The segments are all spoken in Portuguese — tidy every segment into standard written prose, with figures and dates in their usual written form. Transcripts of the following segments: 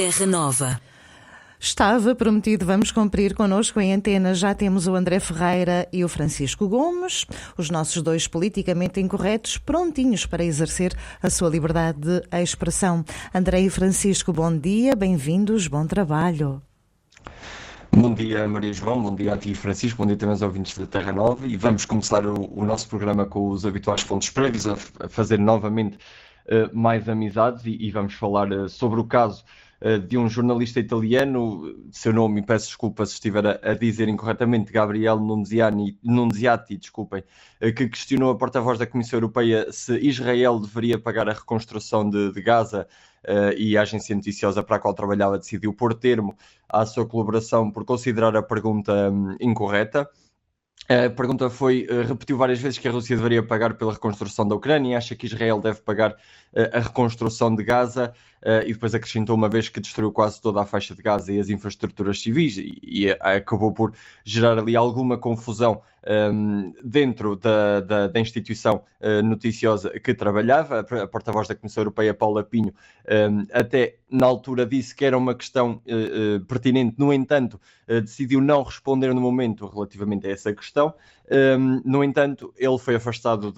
Terra Nova. Estava prometido, vamos cumprir. Connosco em antena já temos o André Ferreira e o Francisco Gomes, os nossos dois politicamente incorretos, prontinhos para exercer a sua liberdade de expressão. André e Francisco, bom dia, bem-vindos, bom trabalho. Bom dia, Maria João, bom dia a ti, Francisco, bom dia também aos ouvintes da Terra Nova, e vamos começar o nosso programa com os habituais pontos prévios, a fazer novamente mais amizades e vamos falar sobre o caso de um jornalista italiano, seu nome, peço desculpa se estiver a dizer incorretamente, Gabriele Nunziati, desculpem, que questionou a porta-voz da Comissão Europeia se Israel deveria pagar a reconstrução de Gaza, e a agência noticiosa para a qual trabalhava decidiu pôr termo à sua colaboração por considerar a pergunta incorreta. A pergunta foi, repetiu várias vezes que a Rússia deveria pagar pela reconstrução da Ucrânia e acha que Israel deve pagar a reconstrução de Gaza, e depois acrescentou uma vez que destruiu quase toda a faixa de Gaza e as infraestruturas civis e acabou por gerar ali alguma confusão dentro da instituição noticiosa que trabalhava. A porta-voz da Comissão Europeia, Paula Pinho, até na altura disse que era uma questão pertinente, no entanto, decidiu não responder no momento relativamente a essa questão. No entanto, ele foi afastado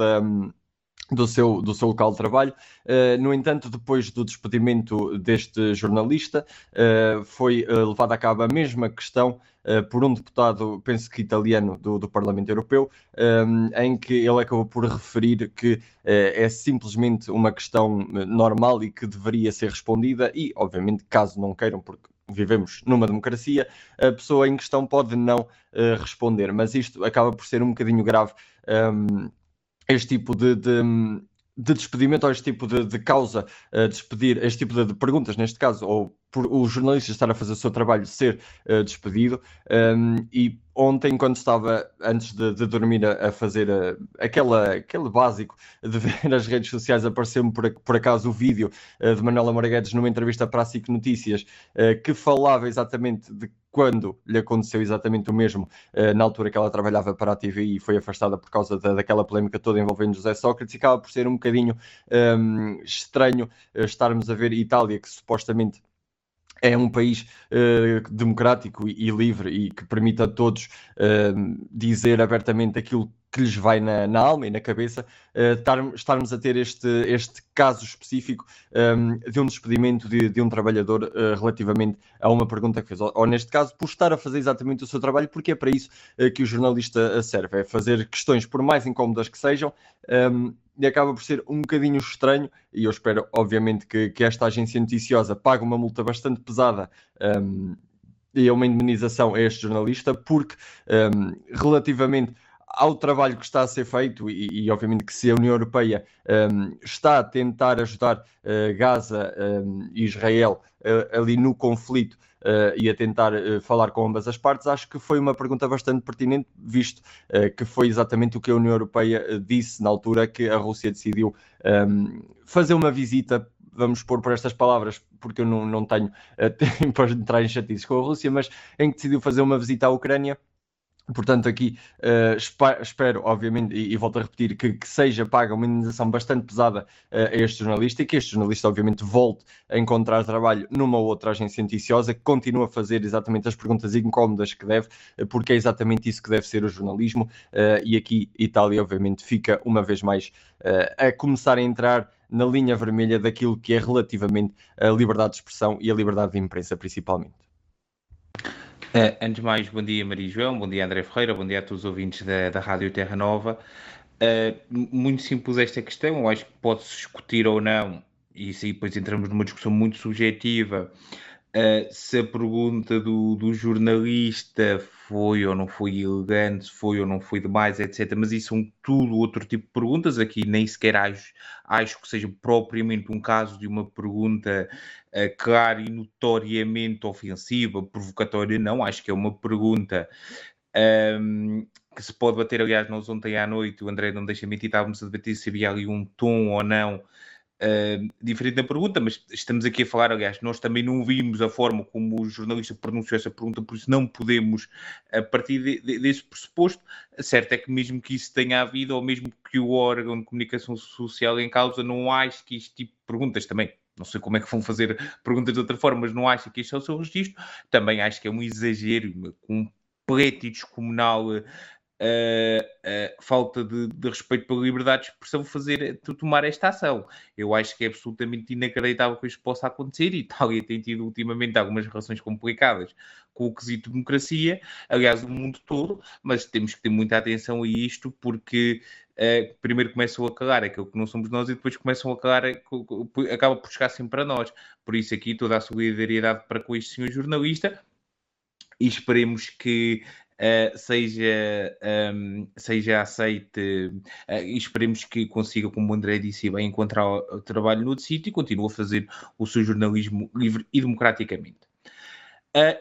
do seu local de trabalho. No entanto, depois do despedimento deste jornalista, foi levada a cabo a mesma questão por um deputado, penso que italiano, do Parlamento Europeu, em que ele acabou por referir que é simplesmente uma questão normal e que deveria ser respondida e, obviamente, caso não queiram, porque vivemos numa democracia, a pessoa em questão pode não responder, mas isto acaba por ser um bocadinho grave, este tipo de despedimento, ou este tipo de causa, despedir, este tipo de perguntas, neste caso, ou por o jornalista estar a fazer o seu trabalho, ser despedido. E ontem, quando estava, antes de dormir, a fazer aquele básico de ver as redes sociais, apareceu-me por acaso o vídeo de Manuela Moraguedes numa entrevista para a SIC Notícias, que falava exatamente de quando lhe aconteceu exatamente o mesmo, na altura que ela trabalhava para a TVI e foi afastada por causa daquela polémica toda envolvendo José Sócrates, e acaba por ser um bocadinho estranho estarmos a ver Itália, que supostamente é um país democrático e livre e que permite a todos dizer abertamente aquilo que lhes vai na alma e na cabeça, estarmos a ter este caso específico de um despedimento de um trabalhador relativamente a uma pergunta que fez, ou neste caso, por estar a fazer exatamente o seu trabalho, porque é para isso que o jornalista serve, é fazer questões, por mais incómodas que sejam, e acaba por ser um bocadinho estranho, e eu espero, obviamente, que esta agência noticiosa pague uma multa bastante pesada e uma indemnização a este jornalista, porque relativamente ao trabalho que está a ser feito, e obviamente que se a União Europeia está a tentar ajudar Gaza e Israel ali no conflito, e a tentar falar com ambas as partes, acho que foi uma pergunta bastante pertinente, visto que foi exatamente o que a União Europeia disse na altura que a Rússia decidiu fazer uma visita, vamos pôr por estas palavras, porque eu não tenho tempo para entrar em chatices com a Rússia, mas em que decidiu fazer uma visita à Ucrânia. Portanto, aqui espero, obviamente, e volto a repetir, que seja paga uma indenização bastante pesada a este jornalista, e que este jornalista, obviamente, volte a encontrar trabalho numa outra agência noticiosa, que continue a fazer exatamente as perguntas incómodas que deve, porque é exatamente isso que deve ser o jornalismo. E aqui Itália, obviamente, fica uma vez mais a começar a entrar na linha vermelha daquilo que é relativamente a liberdade de expressão e a liberdade de imprensa, principalmente. Antes de mais, bom dia Maria João, bom dia André Ferreira, bom dia a todos os ouvintes da Rádio Terra Nova. Muito simples esta questão, eu acho que pode-se discutir ou não, e isso aí depois entramos numa discussão muito subjetiva, se a pergunta do jornalista foi ou não foi elegante, se foi ou não foi demais, etc. Mas isso são tudo outro tipo de perguntas. Aqui nem sequer acho que seja propriamente um caso de uma pergunta clara e notoriamente ofensiva, provocatória, não. Acho que é uma pergunta que se pode bater. Aliás, nós ontem à noite, o André não deixa mentir, estávamos a debater se havia ali um tom ou não diferente da pergunta, mas estamos aqui a falar, aliás, nós também não vimos a forma como o jornalista pronunciou essa pergunta, por isso não podemos, a partir desse pressuposto. Certo é que mesmo que isso tenha havido, ou mesmo que o órgão de comunicação social em causa, não acho que este tipo de perguntas também, não sei como é que vão fazer perguntas de outra forma, mas não acho que este é o seu registro. Também acho que é um exagero completo e descomunal, falta de respeito pela liberdade de expressão tomar esta ação. Eu acho que é absolutamente inacreditável que isto possa acontecer, e Itália tem tido ultimamente algumas relações complicadas com o quesito democracia, aliás, o mundo todo, mas temos que ter muita atenção a isto, porque primeiro começam a calar aquilo que não somos nós e depois começam a calar, acaba por chegar sempre para nós. Por isso aqui toda a solidariedade para com este senhor jornalista, e esperemos que seja aceite, e esperemos que consiga, como o André disse bem, encontrar o trabalho no outro sítio e continue a fazer o seu jornalismo livre e democraticamente.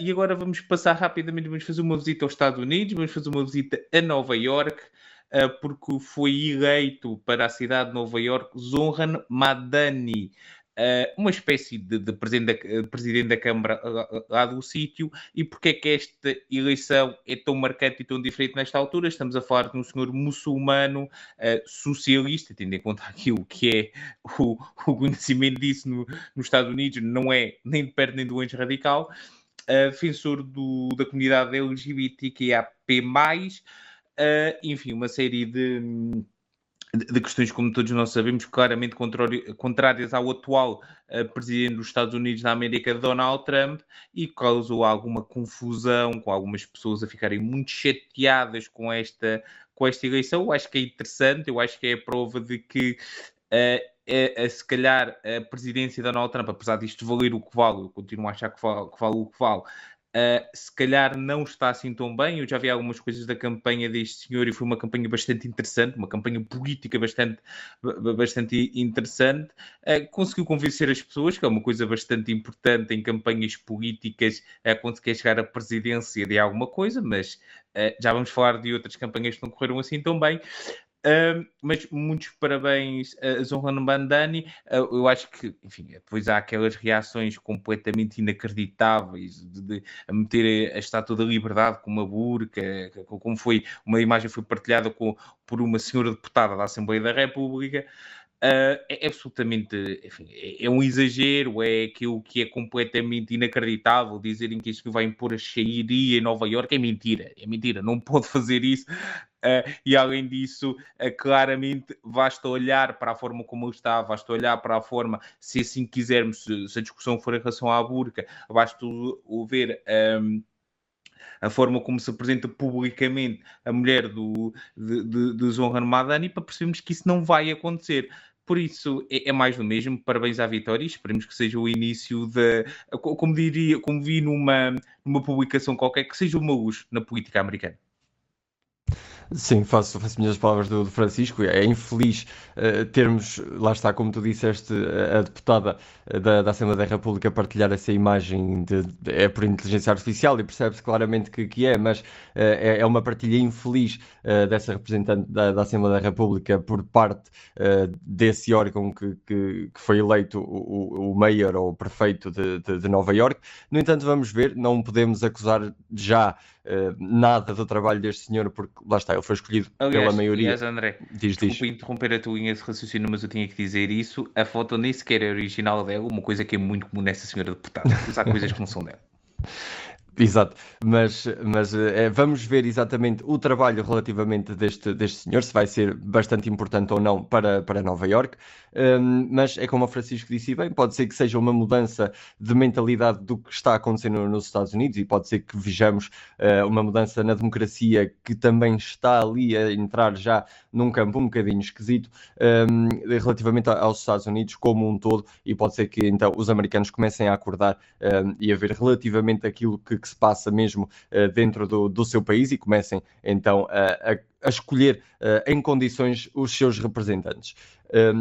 E agora vamos passar rapidamente, vamos fazer uma visita aos Estados Unidos, vamos fazer uma visita a Nova Iorque, porque foi eleito para a cidade de Nova Iorque Zohran Mamdani, uma espécie de presidente da Câmara lá do sítio. E porque é que esta eleição é tão marcante e tão diferente nesta altura? Estamos a falar de um senhor muçulmano socialista, tendo em conta aquilo que é o conhecimento disso nos Estados Unidos, não é nem de perto nem de longe radical, defensor da comunidade LGBTQIAP+, enfim, uma série de questões, como todos nós sabemos, claramente contrárias ao atual presidente dos Estados Unidos da América, Donald Trump, e causou alguma confusão, com algumas pessoas a ficarem muito chateadas com esta eleição. Eu acho que é interessante, eu acho que é a prova de que se calhar a presidência de Donald Trump, apesar disto valer o que vale, eu continuo a achar que vale o que vale, se calhar não está assim tão bem. Eu já vi algumas coisas da campanha deste senhor e foi uma campanha bastante interessante, uma campanha política bastante interessante. Conseguiu convencer as pessoas, que é uma coisa bastante importante em campanhas políticas, quando se quer chegar à presidência de alguma coisa, mas já vamos falar de outras campanhas que não correram assim tão bem. Mas muitos parabéns a Zohran Mamdani. Eu acho que, enfim, depois há aquelas reações completamente inacreditáveis de meter a estátua da liberdade com uma burca, como foi, uma imagem foi partilhada por uma senhora deputada da Assembleia da República. É absolutamente, enfim, é um exagero, é aquilo que é completamente inacreditável. Dizerem que isto vai impor a Sharia em Nova Iorque é mentira, não pode fazer isso. E além disso, claramente basta olhar para a forma como ele está, basta olhar para a forma, se assim quisermos, se a discussão for em relação à burca, basta ver a forma como se apresenta publicamente a mulher de Zohran Mamdani, para percebermos que isso não vai acontecer. Por isso, é mais do mesmo. Parabéns à vitória e esperemos que seja o início como vi numa publicação qualquer, que seja uma luz na política americana. Sim, faço minhas palavras do Francisco. É infeliz termos, lá está, como tu disseste, a deputada da Assembleia da República partilhar essa imagem é por inteligência artificial, e percebe-se claramente que é, mas é uma partilha infeliz dessa representante da Assembleia da República por parte desse órgão que foi eleito o mayor ou o prefeito de Nova Iorque. No entanto, vamos ver, não podemos acusar já nada do trabalho deste senhor, porque lá está, ele foi escolhido pela maioria. Aliás, André, desculpa interromper a tua linha de raciocínio, mas eu tinha que dizer isso. A foto nem sequer é original dela, uma coisa que é muito comum nessa senhora deputada, usar coisas que não são dela. Exato, mas vamos ver exatamente o trabalho relativamente deste senhor, se vai ser bastante importante ou não para Nova Iorque. Mas é como o Francisco disse bem, pode ser que seja uma mudança de mentalidade do que está acontecendo nos Estados Unidos, e pode ser que vejamos uma mudança na democracia que também está ali a entrar já num campo um bocadinho esquisito relativamente aos Estados Unidos como um todo, e pode ser que então os americanos comecem a acordar e a ver relativamente aquilo que se passa mesmo dentro do seu país, e comecem então a escolher em condições os seus representantes.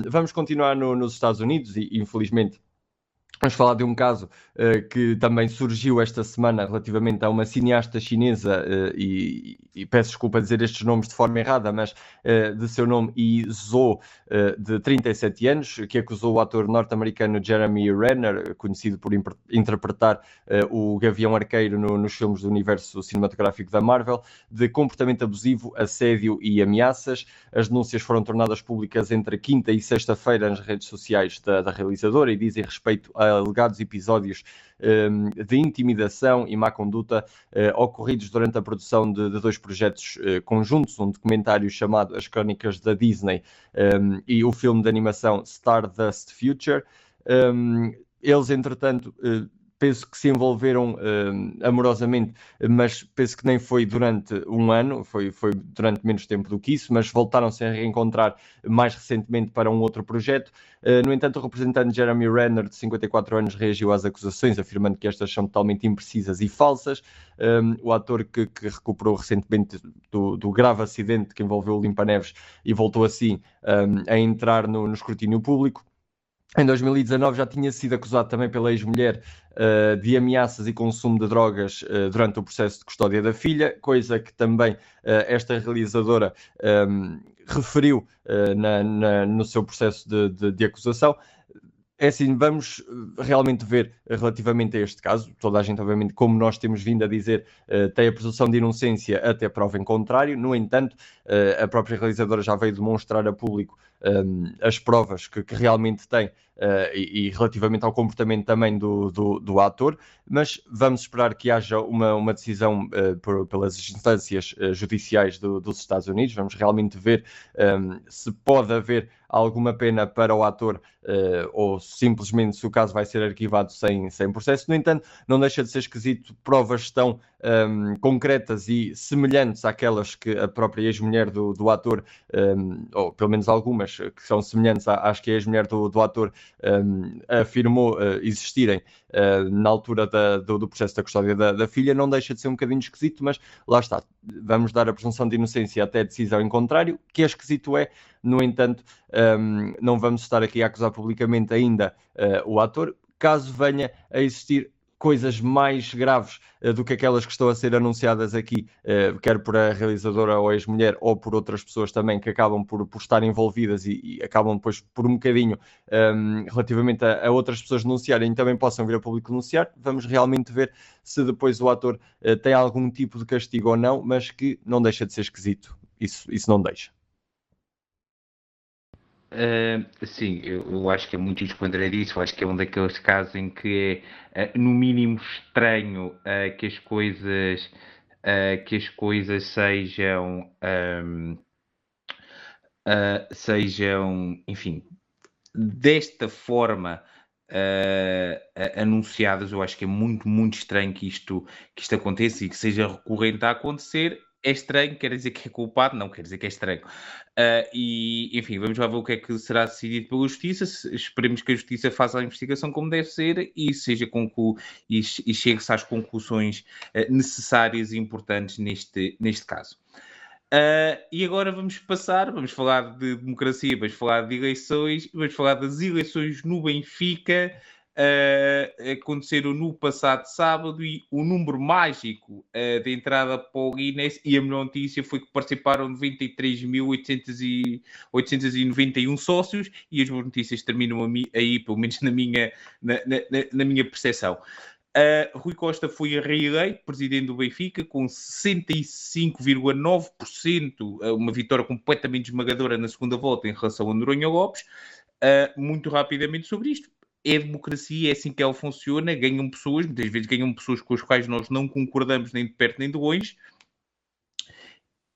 Vamos continuar nos Estados Unidos, e infelizmente Vamos falar de um caso que também surgiu esta semana relativamente a uma cineasta chinesa, e peço desculpa dizer estes nomes de forma errada, mas de seu nome Zhou, de 37 anos, que acusou o ator norte-americano Jeremy Renner, conhecido por interpretar o Gavião Arqueiro nos filmes do universo cinematográfico da Marvel, de comportamento abusivo, assédio e ameaças. As denúncias foram tornadas públicas entre quinta e sexta-feira nas redes sociais da realizadora e dizem respeito a alegados episódios de intimidação e má conduta ocorridos durante a produção de dois projetos conjuntos, um documentário chamado As Crónicas da Disney e o filme de animação Stardust Future. Eles, entretanto, penso que se envolveram amorosamente, mas penso que nem foi durante um ano, foi durante menos tempo do que isso, mas voltaram-se a reencontrar mais recentemente para um outro projeto. No entanto, o representante Jeremy Renner, de 54 anos, reagiu às acusações, afirmando que estas são totalmente imprecisas e falsas. O ator que recuperou recentemente do grave acidente que envolveu o Limpa-Neves e voltou assim a entrar no escrutínio público. Em 2019 já tinha sido acusado também pela ex-mulher de ameaças e consumo de drogas durante o processo de custódia da filha, coisa que também esta realizadora referiu no seu processo de acusação. É assim, vamos realmente ver relativamente a este caso, toda a gente, obviamente, como nós temos vindo a dizer, tem a presunção de inocência até prova em contrário. No entanto, a própria realizadora já veio demonstrar a público as provas que realmente tem e relativamente ao comportamento também do ator, mas vamos esperar que haja uma decisão pelas instâncias judiciais dos Estados Unidos. Vamos realmente ver se pode haver alguma pena para o ator ou simplesmente se o caso vai ser arquivado sem processo. No entanto, não deixa de ser esquisito provas tão concretas e semelhantes àquelas que a própria ex-mulher do ator, ou pelo menos algumas que são semelhantes às que a ex-mulher do ator afirmou existirem na altura do processo da custódia da filha. Não deixa de ser um bocadinho esquisito, mas lá está, vamos dar a presunção de inocência até decisão em contrário, que é esquisito no entanto, não vamos estar aqui a acusar publicamente ainda o ator, caso venha a existir coisas mais graves do que aquelas que estão a ser anunciadas aqui, quer por a realizadora ou a ex-mulher ou por outras pessoas também que acabam por estar envolvidas e acabam depois por um bocadinho relativamente a outras pessoas denunciarem, também possam vir a público denunciar. Vamos realmente ver se depois o ator tem algum tipo de castigo ou não, mas que não deixa de ser esquisito. Isso não deixa. Sim, eu acho que é muito isso que o André disse. Eu acho que é um daqueles casos em que é, no mínimo estranho que as coisas sejam, enfim, desta forma anunciadas. Eu acho que é muito, muito estranho que isto aconteça e que seja recorrente a acontecer. É estranho, quer dizer que é culpado? Não, quer dizer que é estranho. E, enfim, vamos lá ver o que é que será decidido pela Justiça. Esperemos que a Justiça faça a investigação como deve ser e chegue-se às conclusões necessárias e importantes neste caso. E agora vamos falar de democracia, vamos falar de eleições, vamos falar das eleições no Benfica. Aconteceram no passado sábado e o número mágico de entrada para o Guinness, e a melhor notícia foi que participaram 93.891 sócios, e as boas notícias terminam aí, pelo menos na minha percepção. Rui Costa foi reeleito presidente do Benfica com 65,9%, uma vitória completamente esmagadora na segunda volta em relação a Noronha Lopes. Muito rapidamente sobre isto. É democracia, é assim que ela funciona, ganham pessoas, muitas vezes ganham pessoas com as quais nós não concordamos nem de perto nem de longe.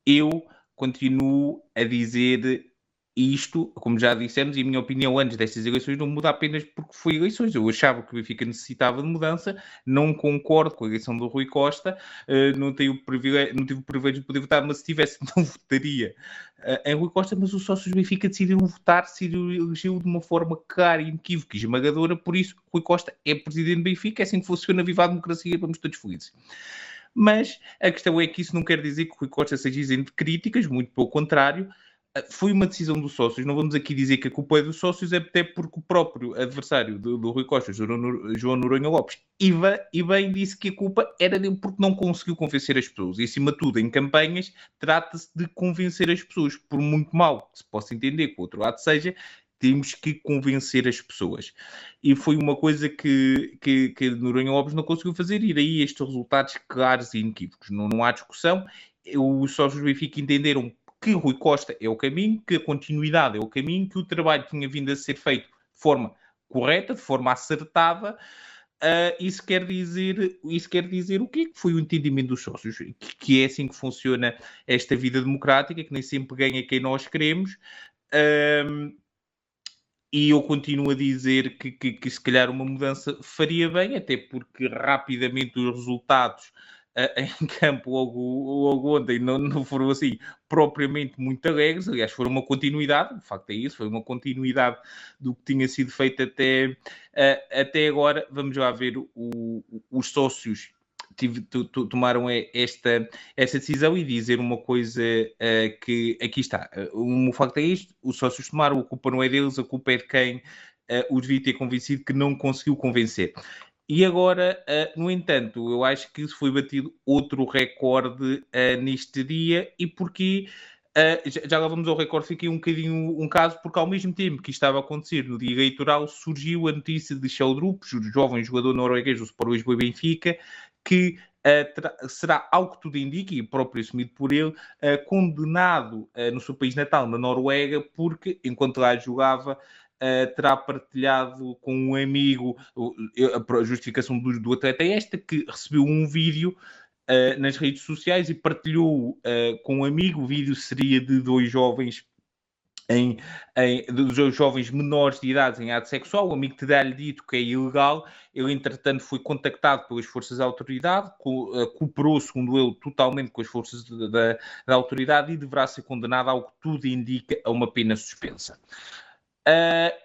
Eu continuo a dizer isto, como já dissemos, e a minha opinião antes destas eleições não muda apenas porque foi eleições. Eu achava que o Benfica necessitava de mudança, não concordo com a eleição do Rui Costa, não tive o privilégio de poder votar, mas se tivesse não votaria em Rui Costa, mas os sócios do Benfica decidiram votar, se elegeu de uma forma clara, inequívoca e esmagadora. Por isso, Rui Costa é presidente do Benfica, é assim que funciona, viva a democracia, vamos todos felizes. Mas a questão é que isso não quer dizer que o Rui Costa seja isento de críticas, muito pelo contrário. foi uma decisão dos sócios. Não vamos aqui dizer que a culpa é dos sócios, é até porque o próprio adversário do Rui Costa, João Noronha Lopes, e bem disse que a culpa era dele porque não conseguiu convencer as pessoas. E, acima de tudo, em campanhas, trata-se de convencer as pessoas. Por muito mal que se possa entender que o outro lado seja, temos que convencer as pessoas. E foi uma coisa que Noronha Lopes não conseguiu fazer, e daí estes resultados claros e inequívocos. Não há discussão. Os sócios do Benfica entenderam que Rui Costa é o caminho, que a continuidade é o caminho, que o trabalho tinha vindo a ser feito de forma correta, de forma acertada. Isso quer dizer o quê? Que foi o entendimento dos sócios, que é assim que funciona esta vida democrática, que nem sempre ganha quem nós queremos. E eu continuo a dizer que se calhar uma mudança faria bem, até porque rapidamente os resultados em campo logo ontem não foram assim propriamente muito alegres. Aliás, foram uma continuidade, de facto é isso, foi uma continuidade do que tinha sido feito até agora. Vamos lá ver os sócios tomaram esta decisão, e dizer uma coisa que aqui está. O facto é isto: os sócios tomaram, a culpa não é deles, a culpa é de quem os devia ter convencido, que não conseguiu convencer. E agora, no entanto, eu acho que foi batido outro recorde neste dia. E porquê? Já lá vamos ao recorde. Fiquei um bocadinho um caso, porque ao mesmo tempo que isto estava a acontecer no dia eleitoral, surgiu a notícia de Sheldrup, jovem jogador norueguês do Sport Lisboa e Benfica, que será, ao que tudo indica, e próprio assumido por ele, condenado no seu país natal, na Noruega, porque, enquanto lá jogava, terá partilhado com um amigo a justificação do atleta é esta, que recebeu um vídeo nas redes sociais e partilhou com um amigo. O vídeo seria de dois jovens dos jovens menores de idade em ato sexual. O amigo terá-lhe dito que é ilegal. Ele, entretanto, foi contactado pelas forças da autoridade, cooperou, segundo ele, totalmente com as forças da autoridade, e deverá ser condenado, ao que tudo indica, a uma pena suspensa.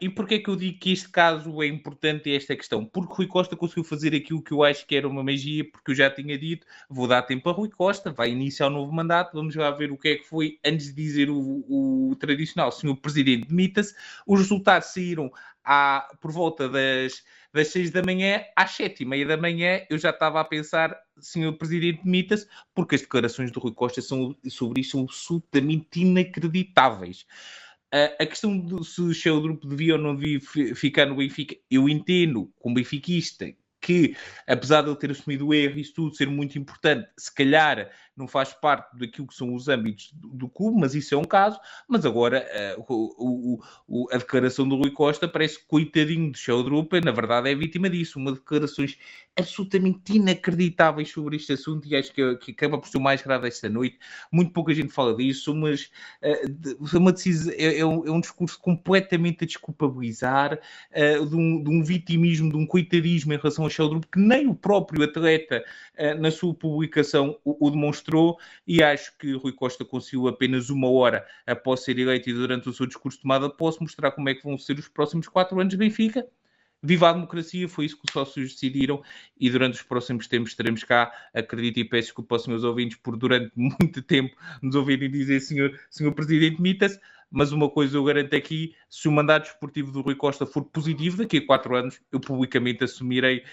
E porquê é que eu digo que este caso é importante, esta questão? Porque Rui Costa conseguiu fazer aquilo que eu acho que era uma magia, porque eu já tinha dito, vou dar tempo a Rui Costa, vai iniciar o novo mandato, vamos lá ver o que é que foi, antes de dizer o tradicional, Sr. Presidente demita-se. Os resultados saíram por volta das 6 da manhã. Às 7h30 da manhã eu já estava a pensar, Sr. Presidente demita-se, porque as declarações do Rui Costa sobre isto são absolutamente inacreditáveis. A questão de se o Sheldrup devia ou não devia ficar no Benfica, eu entendo, como benfiquista, que, apesar de ele ter assumido o erro e isso tudo ser muito importante, se calhar não faz parte daquilo que são os âmbitos do clube, mas isso é um caso. Mas agora a declaração do Rui Costa parece que, coitadinho de Sheldrup, na verdade é vítima disso. Uma declarações absolutamente inacreditáveis sobre este assunto, e acho que acaba por ser o mais grave esta noite. Muito pouca gente fala disso, mas uma decisão, é um discurso completamente a desculpabilizar, de um vitimismo, de um coitadismo em relação ao Sheldrup, que nem o próprio atleta na sua publicação o demonstrou. E acho que Rui Costa conseguiu, apenas uma hora após ser eleito e durante o seu discurso de tomada de posse, mostrar como é que vão ser os próximos 4 anos de Benfica. Viva a democracia, foi isso que os sócios decidiram, e durante os próximos tempos estaremos cá. Acredito, e peço desculpa aos meus ouvintes por durante muito tempo nos ouvirem dizer senhor Presidente demita-se, mas uma coisa eu garanto aqui: se o mandato desportivo do Rui Costa for positivo, daqui a 4 anos eu publicamente assumirei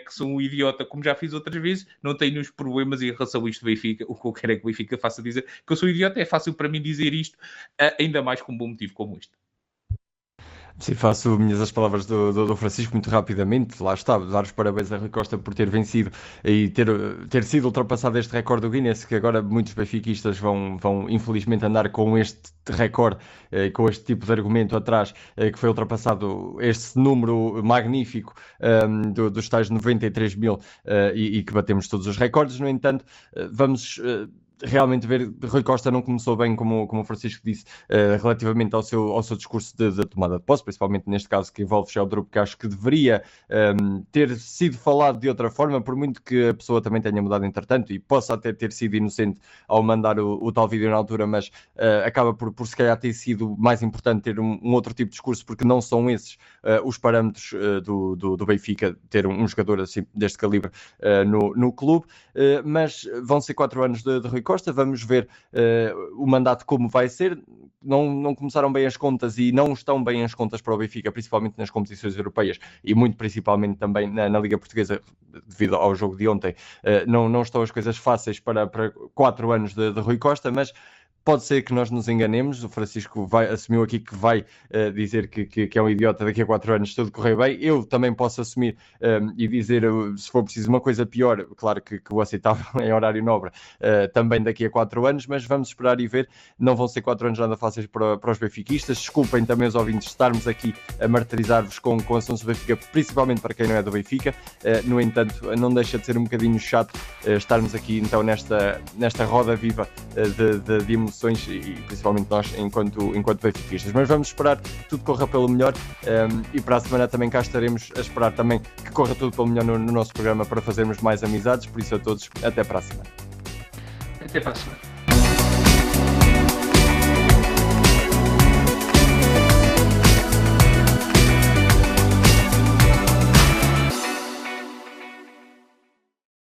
que sou um idiota, como já fiz outras vezes. Não tenho nenhum problemas em relação a isto do Benfica. O que eu quero é que o Benfica faça dizer que eu sou idiota. É fácil para mim dizer isto, ainda mais com um bom motivo como este. Sim, faço minhas as palavras do Francisco muito rapidamente. Lá está, dar os parabéns a Rui Costa por ter vencido e ter sido ultrapassado este recorde do Guinness, que agora muitos benfiquistas vão infelizmente andar com este recorde, com este tipo de argumento atrás, que foi ultrapassado este número magnífico dos tais 93 mil, e que batemos todos os recordes. No entanto, vamos realmente ver, Rui Costa não começou bem, como o Francisco disse, relativamente ao seu discurso de tomada de posse, principalmente neste caso que envolve Sheldrup, que acho que deveria ter sido falado de outra forma, por muito que a pessoa também tenha mudado entretanto e possa até ter sido inocente ao mandar o tal vídeo na altura, mas acaba por se calhar ter sido mais importante ter um outro tipo de discurso, porque não são esses os parâmetros do Benfica, ter um jogador assim, deste calibre no clube. Mas vão ser 4 anos de Rui Costa. Vamos ver o mandato como vai ser. Não começaram bem as contas e não estão bem as contas para o Benfica, principalmente nas competições europeias e muito principalmente também na Liga Portuguesa, devido ao jogo de ontem. Não estão as coisas fáceis para 4 anos de Rui Costa, mas pode ser que nós nos enganemos. O Francisco assumiu aqui que vai dizer que é um idiota daqui a 4 anos, tudo correr bem. Eu também posso assumir e dizer, se for preciso, uma coisa pior, claro que o aceitável em horário nobre, também daqui a 4 anos, mas vamos esperar e ver. Não vão ser 4 anos nada fáceis para os benfiquistas. Desculpem também os ouvintes estarmos aqui a martirizar-vos com assuntos do Benfica, principalmente para quem não é do Benfica. No entanto, não deixa de ser um bocadinho chato estarmos aqui então nesta roda viva de emoções, e principalmente nós enquanto benfiquistas. Mas vamos esperar que tudo corra pelo melhor, e para a semana também cá estaremos a esperar também que corra tudo pelo melhor no nosso programa para fazermos mais amizades. Por isso, a todos, até para a semana. Até para a semana.